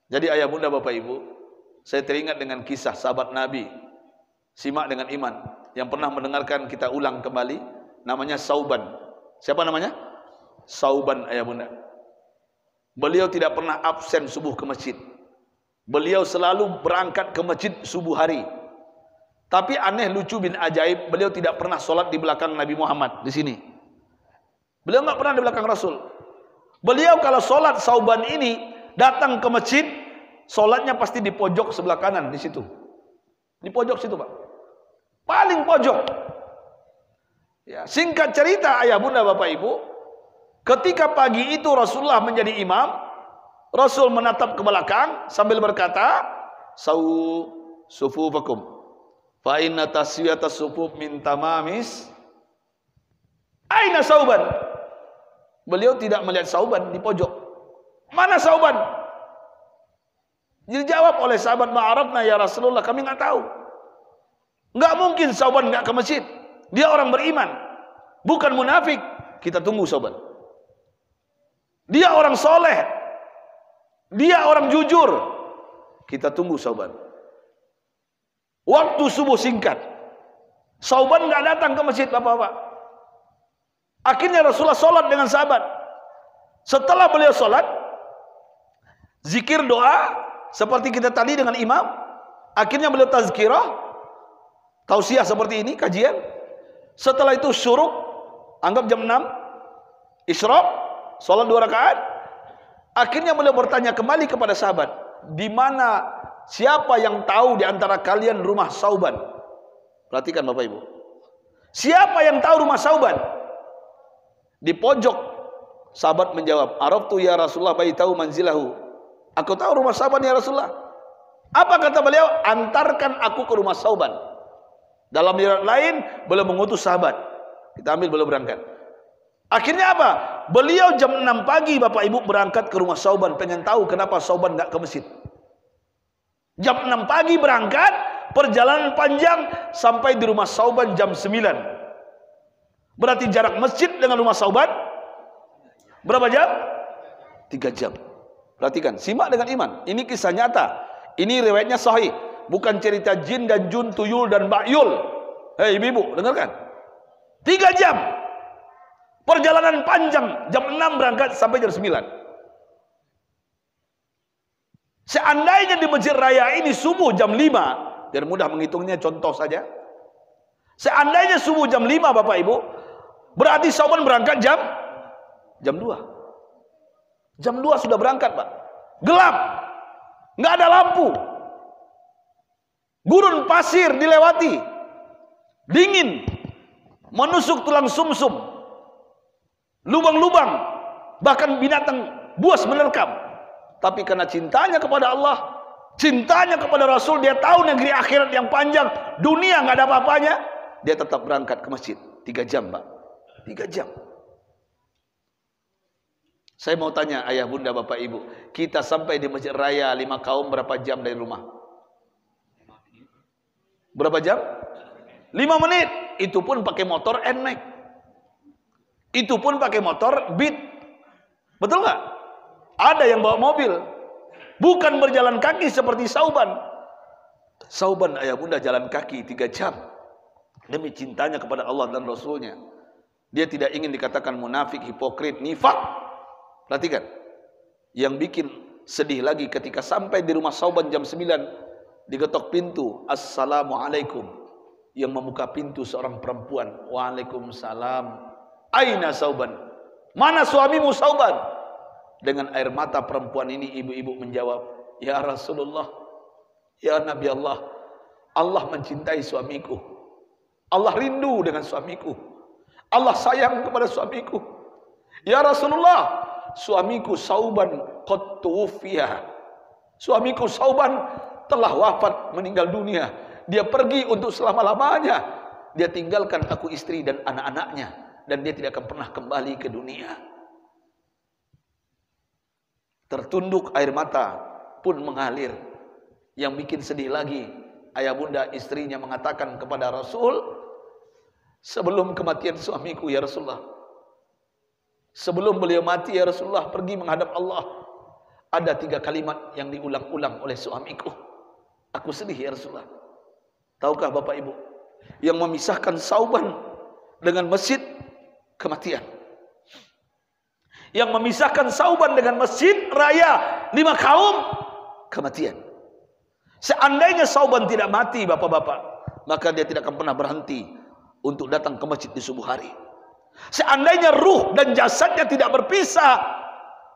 Jadi ayah bunda bapak ibu, saya teringat dengan kisah sahabat Nabi Simak dengan iman yang pernah mendengarkan, kita ulang kembali, namanya Sauban. Siapa namanya? Sauban ayah bunda. Beliau tidak pernah absen subuh ke masjid. Beliau selalu berangkat ke masjid subuh hari. Tapi aneh, lucu bin ajaib, beliau tidak pernah solat di belakang Nabi Muhammad di sini. Beliau nggak pernah di belakang Rasul. Beliau kalau solat, Sauban ini datang ke masjid, solatnya pasti di pojok sebelah kanan di situ. Di pojok situ, Pak. Paling pojok. Ya, singkat cerita ayah bunda bapak ibu, ketika pagi itu Rasulullah menjadi imam, Rasul menatap ke belakang sambil berkata, "Sawu sufufakum fa inna taswiyata sufuf min tamamis." Aina Sauban? Beliau tidak melihat Sauban di pojok. Mana Sauban? Dijawab oleh sahabat, "Ma'arafna ya Rasulullah, kami nggak tahu." Nggak mungkin Sauban nggak ke masjid. Dia orang beriman, bukan munafik. Kita tunggu Sauban. Dia orang soleh, dia orang jujur. Kita tunggu Sauban. Waktu subuh singkat, Sauban nggak datang ke masjid, bapak-bapak. Akhirnya Rasulullah sholat dengan sahabat. Setelah beliau sholat, zikir doa seperti kita tadi dengan imam. Akhirnya beliau tazkirah, tausiah seperti ini, kajian. Setelah itu syuruk, anggap jam 6, isyraq, sholat 2 rakaat. Akhirnya beliau bertanya kembali kepada sahabat, di mana, siapa yang tahu di antara kalian rumah Sauban? Perhatikan bapak ibu. Siapa yang tahu rumah Sauban? Di pojok sahabat menjawab, "Araftu ya Rasulullah baitahu manzilahu." Aku tahu rumah Sauban ya Rasulullah. Apa kata beliau? "Antarkan aku ke rumah Sauban." Dalam riwayat lain, beliau mengutus sahabat. Kita ambil, beliau berangkat. Akhirnya apa? Beliau jam 6 pagi bapak ibu berangkat ke rumah Sauban, pengen tahu kenapa Sauban nggak ke masjid. Jam 6 pagi berangkat, perjalanan panjang sampai di rumah Sauban jam 9. Berarti jarak masjid dengan rumah Sauban berapa jam? 3 jam. Perhatikan, simak dengan iman. Ini kisah nyata. Ini riwayatnya sahih, bukan cerita jin dan jun, tuyul dan bakyul. Hei ibu-ibu, dengarkan. 3 jam. Perjalanan panjang, jam 6 berangkat sampai jam 9. Seandainya di Masjid Raya ini subuh jam 5, biar mudah menghitungnya, contoh saja. Seandainya subuh jam 5 bapak ibu, berarti Sauban berangkat jam 2. Jam 2 sudah berangkat, Pak. Gelap, nggak ada lampu, gurun pasir dilewati, dingin, menusuk tulang sumsum, lubang-lubang, bahkan binatang buas menerkam. Tapi karena cintanya kepada Allah, cintanya kepada Rasul, dia tahu negeri akhirat yang panjang, dunia nggak ada apa-apanya, dia tetap berangkat ke masjid. 3 jam, Pak. 3 jam. Saya mau tanya ayah bunda bapak ibu, kita sampai di Masjid Raya 5 kaum berapa jam dari rumah? Berapa jam? 5 menit. Itu pun pakai motor NMAX. Itu pun pakai motor Beat. Betul nggak? Ada yang bawa mobil, bukan berjalan kaki seperti Sauban. Sauban ayah bunda jalan kaki 3 jam demi cintanya kepada Allah dan Rasulnya. Dia tidak ingin dikatakan munafik, hipokrit, nifak. Perhatikan, yang bikin sedih lagi ketika sampai di rumah Sauban jam 9, digetok pintu, "Assalamualaikum." Yang membuka pintu seorang perempuan. "Waalaikumsalam." "Aina Sauban?" "Mana suamimu Sauban?" Dengan air mata perempuan ini ibu-ibu menjawab, "Ya Rasulullah, ya Nabi Allah, Allah mencintai suamiku. Allah rindu dengan suamiku. Allah sayang kepada suamiku. Ya Rasulullah, suamiku Sauban qad tuwfiya." Suamiku Sauban telah wafat, meninggal dunia. Dia pergi untuk selama-lamanya. Dia tinggalkan aku, istri dan anak-anaknya, dan dia tidak akan pernah kembali ke dunia. Tertunduk air mata pun mengalir. Yang bikin sedih lagi, ayah bunda istrinya mengatakan kepada Rasul, "Sebelum kematian suamiku ya Rasulullah, sebelum beliau mati ya Rasulullah, pergi menghadap Allah, Ada 3 kalimat yang diulang-ulang oleh suamiku. Aku sedih ya Rasulullah. Tahukah Bapak Ibu, yang memisahkan Sauban dengan masjid, kematian. Yang memisahkan Sauban dengan masjid raya 5 kaum, kematian. Seandainya Sauban tidak mati Bapak-bapak, maka dia tidak akan pernah berhenti untuk datang ke masjid di subuh hari. Seandainya ruh dan jasadnya tidak berpisah,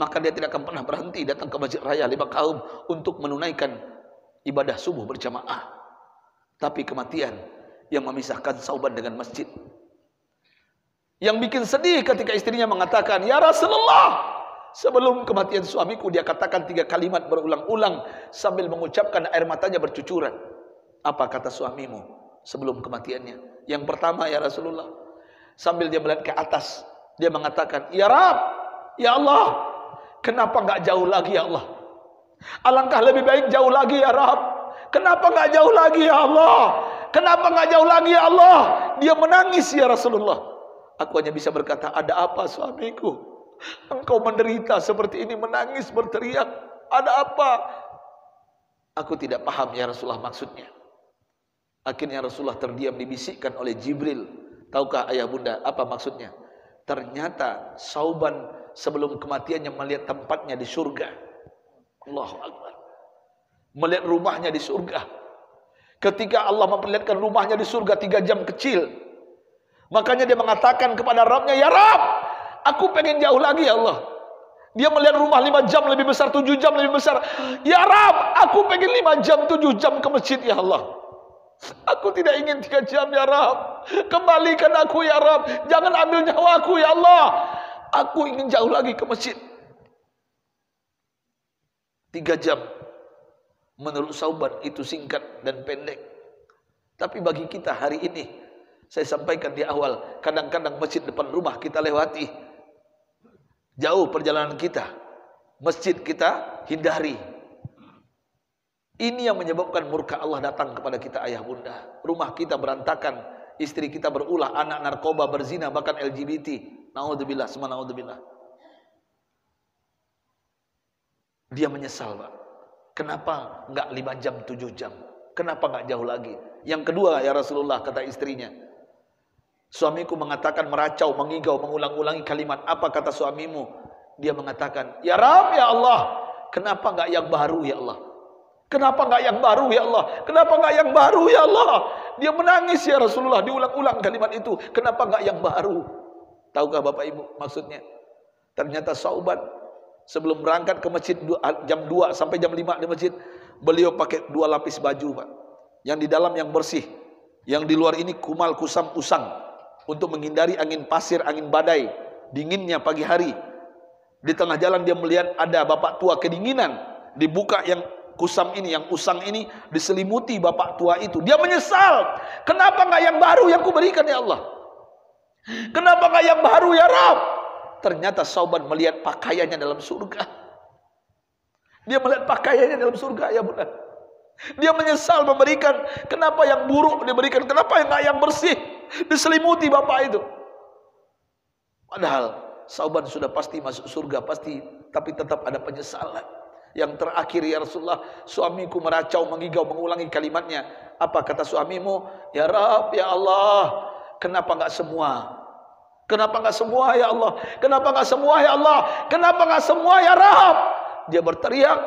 maka dia tidak akan pernah berhenti datang ke masjid raya 5 kaum untuk menunaikan ibadah subuh berjamaah. Tapi kematian yang memisahkan Sauban dengan masjid. Yang bikin sedih ketika istrinya mengatakan, "Ya Rasulullah," sebelum kematian suamiku dia katakan 3 kalimat berulang-ulang sambil mengucapkan air matanya bercucuran. Apa kata suamimu sebelum kematiannya? Yang pertama, "Ya Rasulullah," sambil dia melihat ke atas, dia mengatakan, "Ya Rabb, ya Allah, kenapa enggak jauh lagi ya Allah? Alangkah lebih baik jauh lagi ya Rabb. Kenapa enggak jauh lagi ya Allah? Kenapa enggak jauh lagi ya Allah?" Dia menangis ya Rasulullah. Aku hanya bisa berkata, "Ada apa suamiku? Engkau menderita seperti ini, menangis, berteriak. Ada apa?" Aku tidak paham ya Rasulullah maksudnya. Akhirnya Rasulullah terdiam, dibisikkan oleh Jibril. Tahukah ayah bunda apa maksudnya? Ternyata Sauban sebelum kematiannya melihat tempatnya di surga. Allahu Akbar. Melihat rumahnya di surga. Ketika Allah memperlihatkan rumahnya di surga 3 jam kecil, makanya dia mengatakan kepada Rabbnya, "Ya Rabb, aku pengen jauh lagi ya Allah." Dia melihat rumah 5 jam lebih besar, 7 jam lebih besar. "Ya Rabb, aku pengen 5 jam, 7 jam ke masjid ya Allah. Aku tidak ingin 3 jam ya Rabb. Kembalikan aku ya Rabb. Jangan ambil nyawaku ya Allah. Aku ingin jauh lagi ke masjid." 3 jam menurut Sauban itu singkat dan pendek. Tapi bagi kita hari ini, saya sampaikan di awal, kadang-kadang masjid depan rumah kita lewati. Jauh perjalanan kita, masjid kita hindari. Ini yang menyebabkan murka Allah datang kepada kita ayah bunda. Rumah kita berantakan, istri kita berulah, anak narkoba, berzina, bahkan LGBT. Naudzubillah, semua naudzubillah. Dia menyesal, Pak. Kenapa enggak 5 jam, 7 jam? Kenapa enggak jauh lagi? Yang kedua, ya Rasulullah, kata istrinya, suamiku mengatakan meracau, mengigau, mengulang-ulangi kalimat. Apa kata suamimu? Dia mengatakan, "Ya Rabb, ya Allah, kenapa enggak yang baru ya Allah? Kenapa enggak yang baru ya Allah? Kenapa enggak yang baru ya Allah?" Dia menangis ya Rasulullah, diulang-ulang kalimat itu. Kenapa enggak yang baru? Tahukah Bapak Ibu maksudnya? Ternyata Sauban sebelum berangkat ke masjid jam 2 sampai jam 5 di masjid, beliau pakai 2 lapis baju, Pak. Yang di dalam yang bersih, yang di luar ini kumal, kusam, usang, untuk menghindari angin pasir, angin badai, dinginnya pagi hari. Di tengah jalan dia melihat ada bapak tua kedinginan, dibuka yang kusam ini, yang usang ini, diselimuti bapak tua itu. Dia menyesal, kenapa enggak yang baru yang kuberikan ya Allah? Kenapa enggak yang baru ya Rabb? Ternyata Sauban melihat pakaiannya dalam surga. Dia melihat pakaiannya dalam surga ya Bunda. Dia menyesal memberikan, kenapa yang buruk diberikan, kenapa yang enggak yang bersih diselimuti bapak itu. Padahal Sauban sudah pasti masuk surga, pasti, tapi tetap ada penyesalan. Yang terakhir ya Rasulullah, suamiku meracau, mengigau, mengulangi kalimatnya. Apa kata suamimu? "Ya Rabb, ya Allah, kenapa enggak semua? Kenapa enggak semua ya Allah? Kenapa enggak semua ya Allah? Kenapa enggak semua ya Rabb?" Dia berteriak,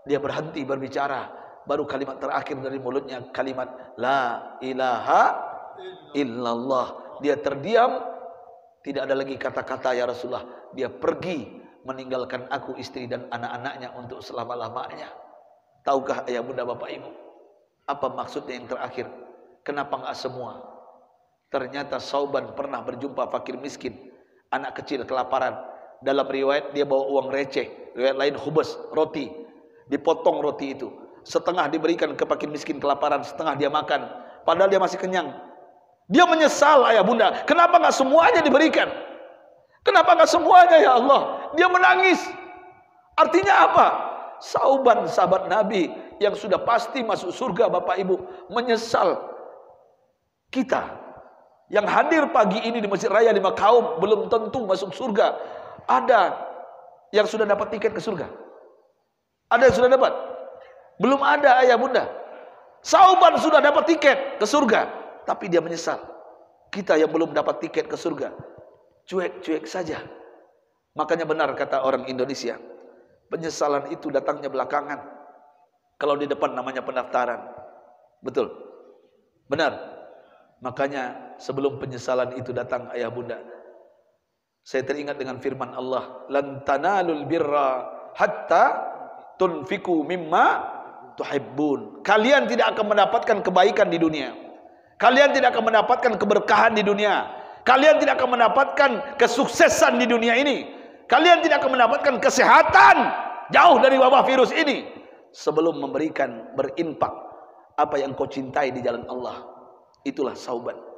dia berhenti berbicara. Baru kalimat terakhir dari mulutnya, kalimat La ilaha illallah. Dia terdiam, tidak ada lagi kata-kata ya Rasulullah. Dia pergi meninggalkan aku, istri dan anak-anaknya untuk selama-lamanya. Tahukah ayah bunda bapak ibu, apa maksudnya yang terakhir? Kenapa enggak semua? Ternyata Sauban pernah berjumpa fakir miskin, anak kecil kelaparan. Dalam riwayat dia bawa uang receh, riwayat lain khubus, roti. Dipotong roti itu, setengah diberikan ke fakir miskin kelaparan, setengah dia makan, padahal dia masih kenyang. Dia menyesal ayah bunda, kenapa enggak semuanya diberikan? Kenapa enggak semuanya ya Allah? Dia menangis. Artinya apa? Sauban sahabat Nabi yang sudah pasti masuk surga bapak ibu menyesal. Kita yang hadir pagi ini di Masjid Raya 5 kaum belum tentu masuk surga. Ada yang sudah dapat tiket ke surga. Ada yang sudah dapat? Belum ada ayah bunda. Sauban sudah dapat tiket ke surga, tapi dia menyesal. Kita yang belum dapat tiket ke surga, cuek-cuek saja. Makanya benar kata orang Indonesia, penyesalan itu datangnya belakangan. Kalau di depan namanya pendaftaran. Betul? Benar? Makanya sebelum penyesalan itu datang ayah bunda, saya teringat dengan firman Allah, lan tanalul birra hatta tunfiku mimma tuhibbun. Kalian tidak akan mendapatkan kebaikan di dunia. Kalian tidak akan mendapatkan keberkahan di dunia. Kalian tidak akan mendapatkan kesuksesan di dunia ini. Kalian tidak akan mendapatkan kesehatan jauh dari wabah virus ini sebelum memberikan, berinfak apa yang kau cintai di jalan Allah. Itulah sauban.